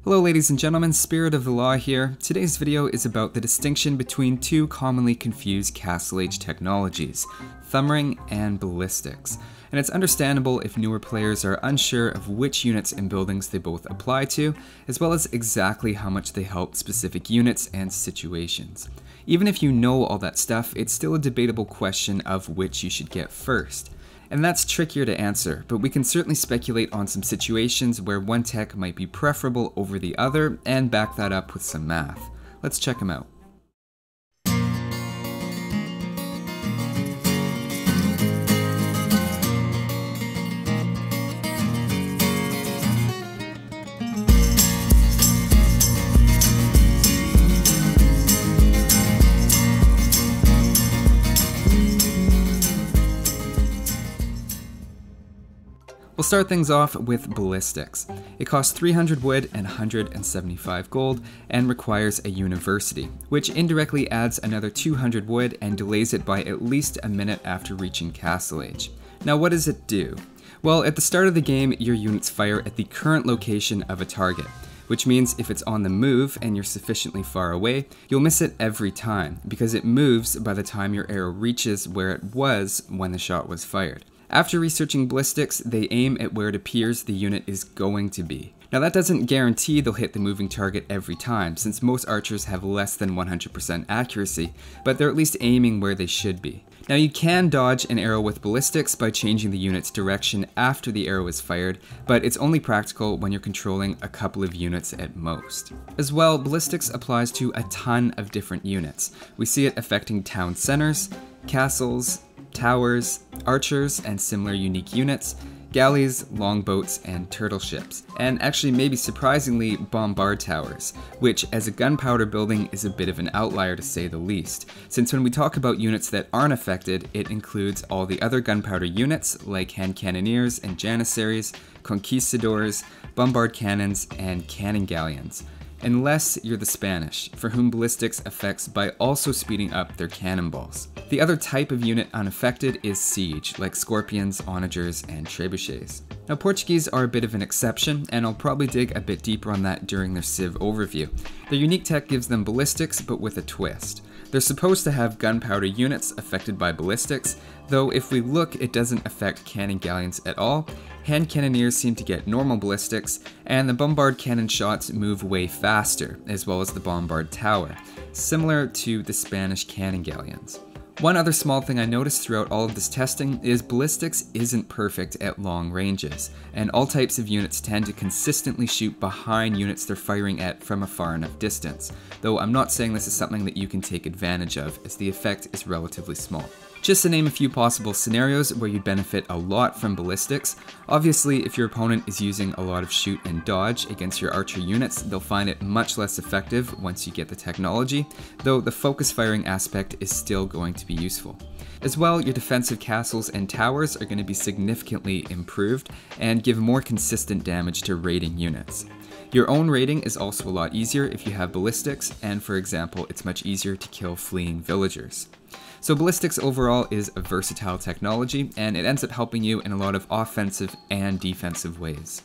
Hello ladies and gentlemen, Spirit of the Law here. Today's video is about the distinction between two commonly confused Castle Age technologies, Thumbring and Ballistics. And it's understandable if newer players are unsure of which units and buildings they both apply to, as well as exactly how much they help specific units and situations. Even if you know all that stuff, it's still a debatable question of which you should get first. And that's trickier to answer, but we can certainly speculate on some situations where one tech might be preferable over the other and back that up with some math. Let's check them out. We'll start things off with Ballistics. It costs 300 wood and 175 gold and requires a university, which indirectly adds another 200 wood and delays it by at least a minute after reaching Castle Age. Now what does it do? Well, at the start of the game, your units fire at the current location of a target, which means if it's on the move and you're sufficiently far away, you'll miss it every time because it moves by the time your arrow reaches where it was when the shot was fired. After researching ballistics, they aim at where it appears the unit is going to be. Now that doesn't guarantee they'll hit the moving target every time, since most archers have less than 100% accuracy, but they're at least aiming where they should be. Now you can dodge an arrow with ballistics by changing the unit's direction after the arrow is fired, but it's only practical when you're controlling a couple of units at most. As well, ballistics applies to a ton of different units. We see it affecting town centers, castles, towers, archers and similar unique units, galleys, longboats, and turtle ships. And actually maybe surprisingly, bombard towers, which as a gunpowder building is a bit of an outlier to say the least, since when we talk about units that aren't affected, it includes all the other gunpowder units like hand cannoneers and janissaries, conquistadors, bombard cannons, and cannon galleons. Unless you're the Spanish, for whom ballistics affects by also speeding up their cannonballs. The other type of unit unaffected is siege, like scorpions, onagers, and trebuchets. Now Portuguese are a bit of an exception, and I'll probably dig a bit deeper on that during their Civ overview. Their unique tech gives them ballistics, but with a twist. They're supposed to have gunpowder units affected by ballistics, though if we look, it doesn't affect cannon galleons at all. Hand cannoneers seem to get normal ballistics, and the bombard cannon shots move way faster, as well as the bombard tower, similar to the Spanish cannon galleons. One other small thing I noticed throughout all of this testing is ballistics isn't perfect at long ranges, and all types of units tend to consistently shoot behind units they're firing at from a far enough distance, though I'm not saying this is something that you can take advantage of, as the effect is relatively small. Just to name a few possible scenarios where you'd benefit a lot from ballistics, obviously if your opponent is using a lot of shoot and dodge against your archer units, they'll find it much less effective once you get the technology, though the focus firing aspect is still going to be useful. As well, your defensive castles and towers are going to be significantly improved and give more consistent damage to raiding units. Your own raiding is also a lot easier if you have ballistics, and for example, it's much easier to kill fleeing villagers. So ballistics overall is a versatile technology, and it ends up helping you in a lot of offensive and defensive ways.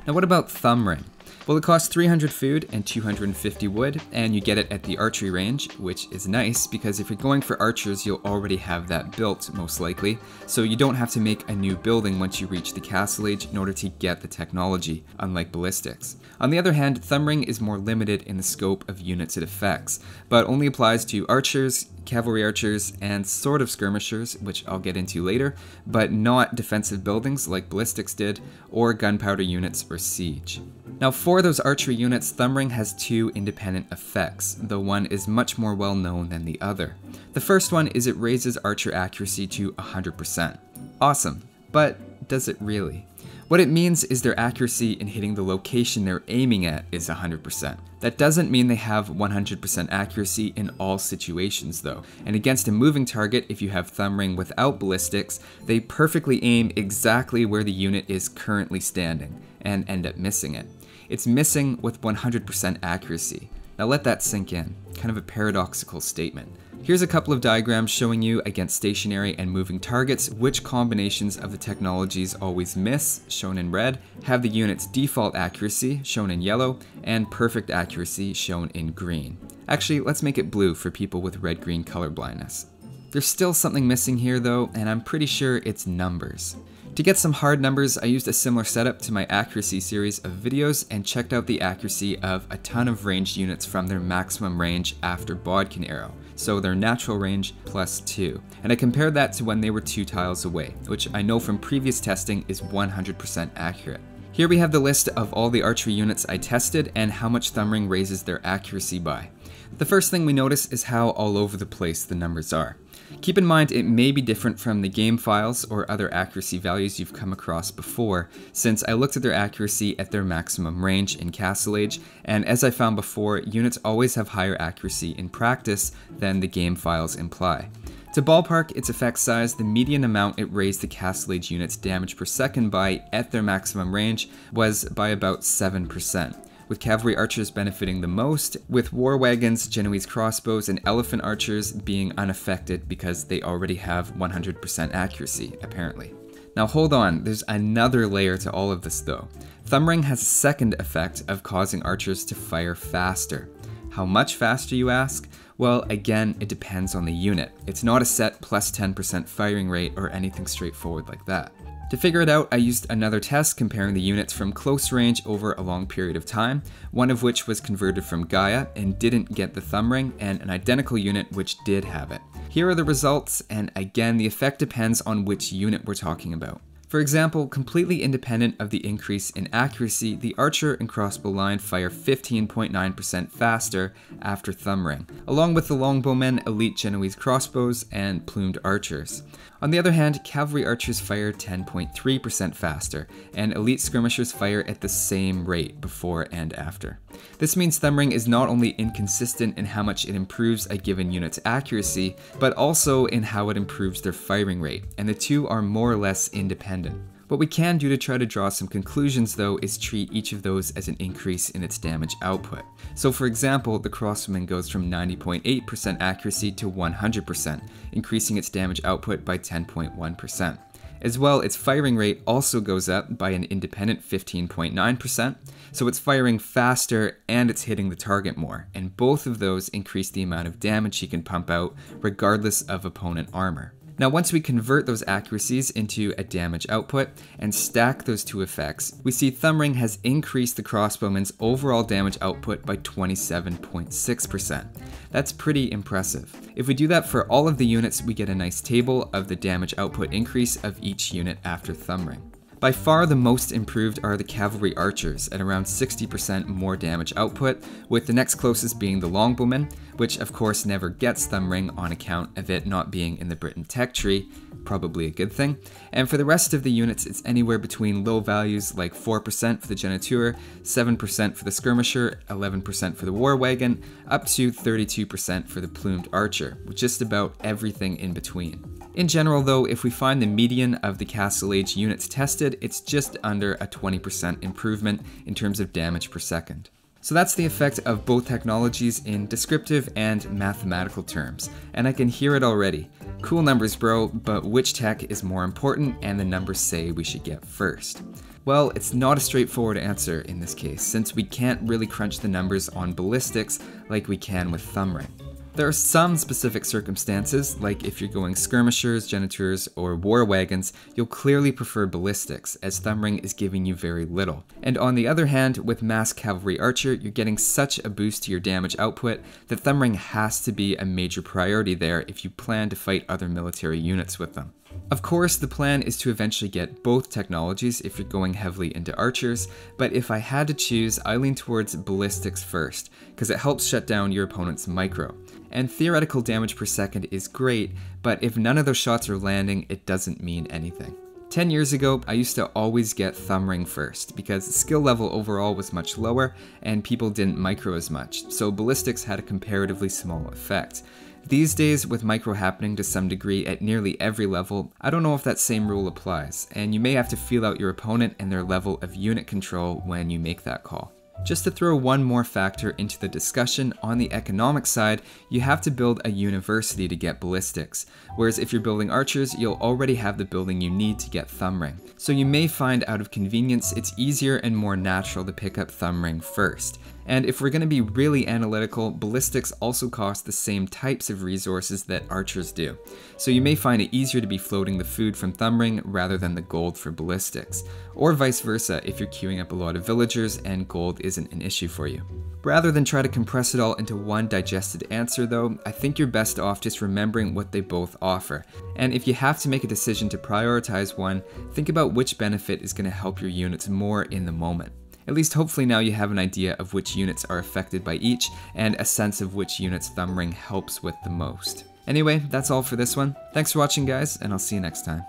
Now what about Thumbring? Well, it costs 300 food and 250 wood, and you get it at the archery range, which is nice because if you're going for archers, you'll already have that built, most likely, so you don't have to make a new building once you reach the Castle Age in order to get the technology, unlike ballistics. On the other hand, Thumbring is more limited in the scope of units it affects, but only applies to archers, cavalry archers, and sort of skirmishers, which I'll get into later, but not defensive buildings like ballistics did, or gunpowder units or siege. Now for those archery units, Thumbring has two independent effects, though one is much more well known than the other. The first one is it raises archer accuracy to 100%. Awesome, but does it really? What it means is their accuracy in hitting the location they're aiming at is 100%. That doesn't mean they have 100% accuracy in all situations though, and against a moving target, if you have Thumbring without ballistics, they perfectly aim exactly where the unit is currently standing, and end up missing it. It's missing with 100% accuracy. Now let that sink in, kind of a paradoxical statement. Here's a couple of diagrams showing you against stationary and moving targets which combinations of the technologies always miss, shown in red, have the unit's default accuracy, shown in yellow, and perfect accuracy, shown in green. Actually, let's make it blue for people with red-green color blindness. There's still something missing here though, and I'm pretty sure it's numbers. To get some hard numbers, I used a similar setup to my accuracy series of videos and checked out the accuracy of a ton of ranged units from their maximum range after Bodkin arrow, so their natural range plus 2. And I compared that to when they were 2 tiles away, which I know from previous testing is 100% accurate. Here we have the list of all the archery units I tested and how much Thumbring raises their accuracy by. The first thing we notice is how all over the place the numbers are. Keep in mind it may be different from the game files or other accuracy values you've come across before, since I looked at their accuracy at their maximum range in Castle Age, and as I found before, units always have higher accuracy in practice than the game files imply. To ballpark its effect size, the median amount it raised the Castle Age unit's damage per second by at their maximum range was by about 7%. With cavalry archers benefiting the most, with war wagons, Genoese crossbows, and elephant archers being unaffected because they already have 100% accuracy, apparently. Now hold on, there's another layer to all of this though. Thumbring has a second effect of causing archers to fire faster. How much faster, you ask? Well, again, it depends on the unit. It's not a set plus 10% firing rate or anything straightforward like that. To figure it out, I used another test comparing the units from close range over a long period of time, one of which was converted from Gaia and didn't get the Thumbring, and an identical unit which did have it. Here are the results, and again, the effect depends on which unit we're talking about. For example, completely independent of the increase in accuracy, the archer and crossbow line fire 15.9% faster after Thumbring, along with the longbowmen, elite Genoese crossbows, and plumed archers. On the other hand, cavalry archers fire 10.3% faster, and elite skirmishers fire at the same rate before and after. This means Thumbring is not only inconsistent in how much it improves a given unit's accuracy, but also in how it improves their firing rate, and the two are more or less independent. What we can do to try to draw some conclusions though is treat each of those as an increase in its damage output. So for example, the crossbowman goes from 90.8% accuracy to 100%, increasing its damage output by 10.1%. As well, its firing rate also goes up by an independent 15.9%, so it's firing faster and it's hitting the target more, and both of those increase the amount of damage he can pump out regardless of opponent armor. Now once we convert those accuracies into a damage output and stack those two effects, we see Thumbring has increased the crossbowman's overall damage output by 27.6%. That's pretty impressive. If we do that for all of the units, we get a nice table of the damage output increase of each unit after Thumbring. By far the most improved are the cavalry archers at around 60% more damage output, with the next closest being the longbowmen, which of course never gets Thumbring on account of it not being in the Britain tech tree, probably a good thing. And for the rest of the units, it's anywhere between low values like 4% for the Geniteur, 7% for the skirmisher, 11% for the war wagon, up to 32% for the plumed archer, with just about everything in between. In general though, if we find the median of the Castle Age units tested, it's just under a 20% improvement in terms of damage per second. So that's the effect of both technologies in descriptive and mathematical terms, and I can hear it already. Cool numbers, bro, but which tech is more important and the numbers say we should get first? Well, it's not a straightforward answer in this case, since we can't really crunch the numbers on ballistics like we can with Thumbring. There are some specific circumstances, like if you're going skirmishers, Geniteurs, or war wagons, you'll clearly prefer ballistics, as Thumbring is giving you very little. And on the other hand, with mass cavalry archer, you're getting such a boost to your damage output that Thumbring has to be a major priority there if you plan to fight other military units with them. Of course, the plan is to eventually get both technologies if you're going heavily into archers, but if I had to choose, I lean towards ballistics first, because it helps shut down your opponent's micro. And theoretical damage per second is great, but if none of those shots are landing, it doesn't mean anything. 10 years ago, I used to always get Thumbring first, because the skill level overall was much lower, and people didn't micro as much, so ballistics had a comparatively small effect. These days, with micro happening to some degree at nearly every level, I don't know if that same rule applies, and you may have to feel out your opponent and their level of unit control when you make that call. Just to throw one more factor into the discussion, on the economic side, you have to build a university to get ballistics, whereas if you're building archers, you'll already have the building you need to get thumb ring. So you may find out of convenience it's easier and more natural to pick up thumb ring first. And if we're going to be really analytical, ballistics also cost the same types of resources that archers do. So you may find it easier to be floating the food from thumb ring rather than the gold for ballistics. Or vice versa if you're queuing up a lot of villagers and gold isn't an issue for you. Rather than try to compress it all into one digested answer though, I think you're best off just remembering what they both offer. And if you have to make a decision to prioritize one, think about which benefit is going to help your units more in the moment. At least hopefully now you have an idea of which units are affected by each, and a sense of which units thumb ring helps with the most. Anyway, that's all for this one. Thanks for watching guys, and I'll see you next time.